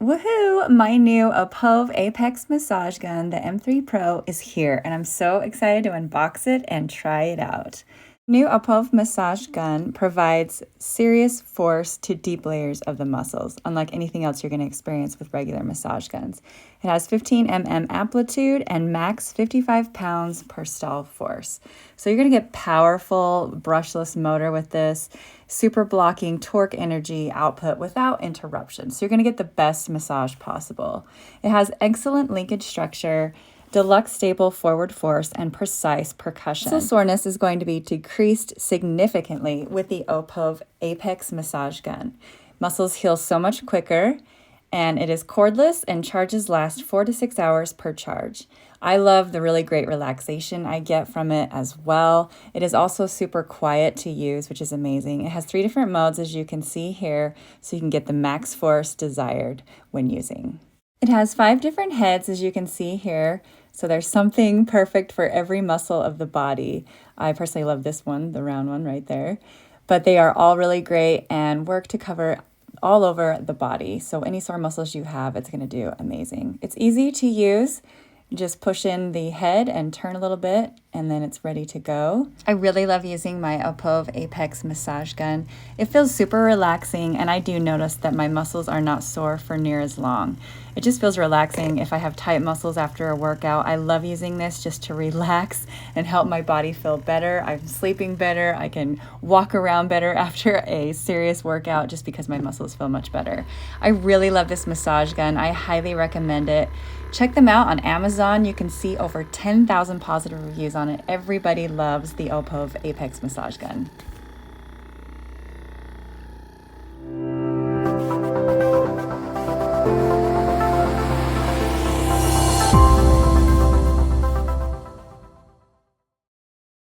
Woohoo! My new Opove Apex massage gun, the M3 Pro, is here, and I'm so excited to unbox it and try it out. New Opove massage gun provides serious force to deep layers of the muscles, unlike anything else you're going to experience with regular massage guns. It has 15 mm amplitude and max 55 pounds per stall force. So you're going to get powerful brushless motor with this, super blocking torque energy output without interruption. So you're going to get the best massage possible. It has excellent linkage structure, deluxe stable forward force, and precise percussion. Muscle soreness is going to be decreased significantly with the Opove Apex massage gun. Muscles heal so much quicker, and it is cordless, and charges last 4 to 6 hours per charge. I love the really great relaxation I get from it as well. It is also super quiet to use, which is amazing. It has 3 different modes, as you can see here, so you can get the max force desired when using. It has 5 different heads, as you can see here, so there's something perfect for every muscle of the body. I personally love this one, the round one right there, but they are all really great and work to cover all over the body. So any sore muscles you have, it's going to do amazing. It's easy to use. Just push in the head and turn a little bit, and then it's ready to go. I really love using my Opove Apex massage gun. It feels super relaxing, and I do notice that my muscles are not sore for near as long. It just feels relaxing if I have tight muscles after a workout. I love using this just to relax and help my body feel better. I'm sleeping better. I can walk around better after a serious workout just because my muscles feel much better. I really love this massage gun. I highly recommend it. Check them out on Amazon. You can see over 10,000 positive reviews on it. Everybody loves the Opove Apex massage gun.